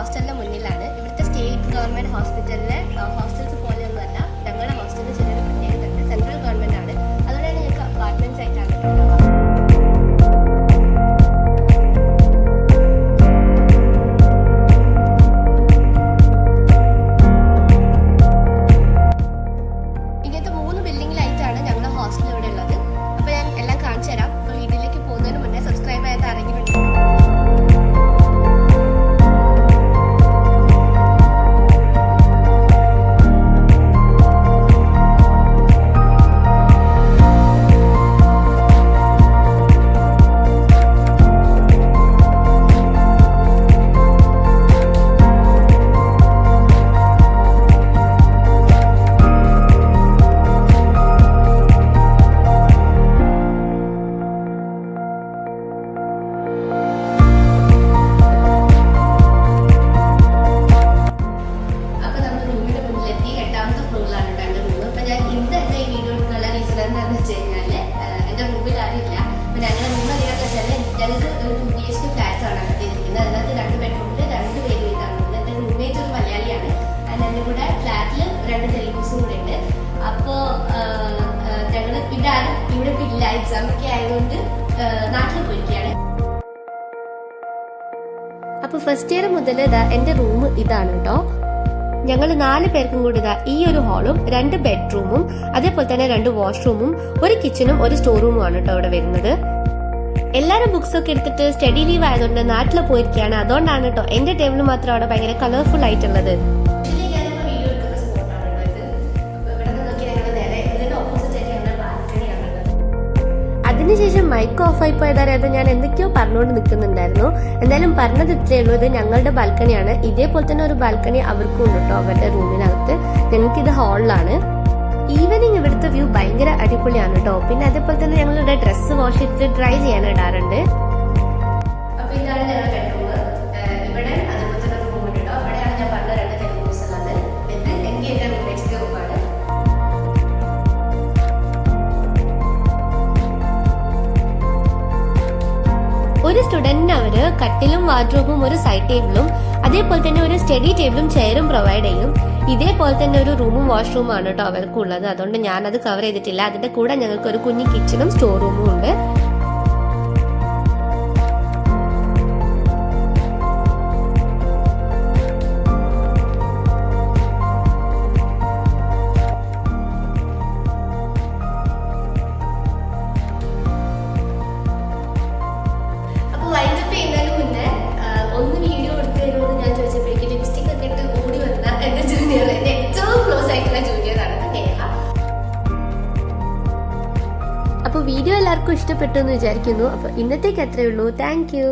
ഹോസ്റ്റലിന്റെ മുന്നിലാണ്. ഇവിടുത്തെ state government ഹോസ്പിറ്റലിലെ ഹോസ്റ്റൽസ് പോലെയൊന്നുമല്ല. ഞങ്ങളുടെ ഹോസ്റ്റലിൽ ചെറിയൊരു പ്രത്യേകത ഉണ്ട്. സെൻട്രൽ ഗവൺമെന്റ് ആണ്. അതുകൊണ്ട് തന്നെ ഞങ്ങൾക്ക് അപ്പാർട്ട്മെന്റ്സ് ആയിട്ടാണ് ഉണ്ടാവുക. ഇങ്ങനത്തെ 3 ബിൽഡിങ്ങിലായിട്ടാണ് ഞങ്ങളുടെ ഹോസ്റ്റൽ ഇവിടെ ഉള്ളത്. അപ്പോൾ ഞാൻ എല്ലാം കാണിച്ചു തരാം. അപ്പോൾ വീട്ടിലേക്ക് പോകുന്നതിന് മുന്നേ സബ്സ്ക്രൈബ് ചെയ്യാത്ത ആരെങ്കിലും എന്റെ മുമ്പിൽ ആരില്ല. അപ്പൊ ഞങ്ങൾ 3 അറിയാന്ന് വെച്ചാൽ ഞങ്ങൾക്ക് ഒരു 2 BHK ഫ്ലാറ്റ്സ് ആണ് എടുത്തിരിക്കുന്നത്. അതിനകത്ത് 2 ബെഡ്റൂമിൽ 2 പേര് വീതാണുള്ളത്. എന്റെ റൂംമേറ്റ് ഒരു മലയാളിയാണ്. അതിൻ്റെ കൂടെ ഫ്ലാറ്റിൽ 2 തെലുങ്കൂസും കൂടെ ഉണ്ട്. അപ്പോൾ ഞങ്ങൾ പിന്നെ ആരും ഇവിടെ ഇല്ല. എക്സാം ഒക്കെ ആയതുകൊണ്ട് നാട്ടിൽ പോയിരിക്കുകയാണ്. അപ്പൊ ഫസ്റ്റ് ഇയർ മുതൽ എന്റെ റൂം ഇതാണ് കേട്ടോ. ഞങ്ങൾ 4 പേർക്കും കൂടി ഈ ഒരു ഹാളും 2 ബെഡ്റൂമും അതേപോലെ തന്നെ 2 വാഷ്റൂമും ഒരു കിച്ചണും ഒരു സ്റ്റോർ റൂമും ആണ് കേട്ടോ ഇവിടെ വരുന്നത്. എല്ലാവരും ബുക്സ് ഒക്കെ എടുത്തിട്ട് സ്റ്റഡി ലീവ് ആയതുകൊണ്ട് നാട്ടിൽ പോയിരിക്കുകയാണ്. അതുകൊണ്ടാണ് കേട്ടോ എന്റെ ടേബിൾ മാത്രം അവിടെ ഭയങ്കര കളർഫുൾ ആയിട്ടുള്ളത്. അതിനുശേഷം മൈക്ക് ഓഫ് ആയി പോയതറിയാതെ ഞാൻ എന്തൊക്കെയോ പറഞ്ഞുകൊണ്ട് നിൽക്കുന്നുണ്ടായിരുന്നു. എന്തായാലും പറഞ്ഞത് ഇത്രയേ ഉള്ളൂ. ഇത് ഞങ്ങളുടെ ബാൽക്കണിയാണ്. ഇതേപോലെ തന്നെ ഒരു ബാൽക്കണി അവർക്കും ഉണ്ട് കേട്ടോ അവരുടെ റൂമിനകത്ത്. ഞങ്ങൾക്കിത് ഹാളിലാണ്. ഈവനിങ് ഇവിടുത്തെ വ്യൂ ഭയങ്കര അടിപൊളിയാണ് കേട്ടോ. പിന്നെ അതേപോലെ തന്നെ ഞങ്ങളുടെ ഡ്രസ്സ് വാഷ് ചെയ്തിട്ട് ഡ്രൈ ചെയ്യാൻ ഇടാറുണ്ട്. ഒരു സ്റ്റുഡന്റിന് അവര് കട്ടിലും വാർഡ്രോബും ഒരു സൈഡ് ടേബിളും അതേപോലെ തന്നെ ഒരു സ്റ്റഡി ടേബിളും ചെയറും പ്രൊവൈഡ് ചെയ്യും. ഇതേപോലെ തന്നെ ഒരു റൂമും വാഷ്റൂമും ആണ് കേട്ടോ അവർക്കുള്ളത്. അതുകൊണ്ട് ഞാനത് കവർ ചെയ്തിട്ടില്ല. അതിന്റെ കൂടെ ഞങ്ങൾക്ക് ഒരു കുഞ്ഞു കിച്ചണും സ്റ്റോർ റൂമും ഉണ്ട്. അപ്പോൾ വീഡിയോ എല്ലാവർക്കും ഇഷ്ടപ്പെട്ടു എന്ന് വിചാരിക്കുന്നു. അപ്പോൾ ഇന്നത്തേക്ക് അത്രയേ ഉള്ളൂ. Thank you.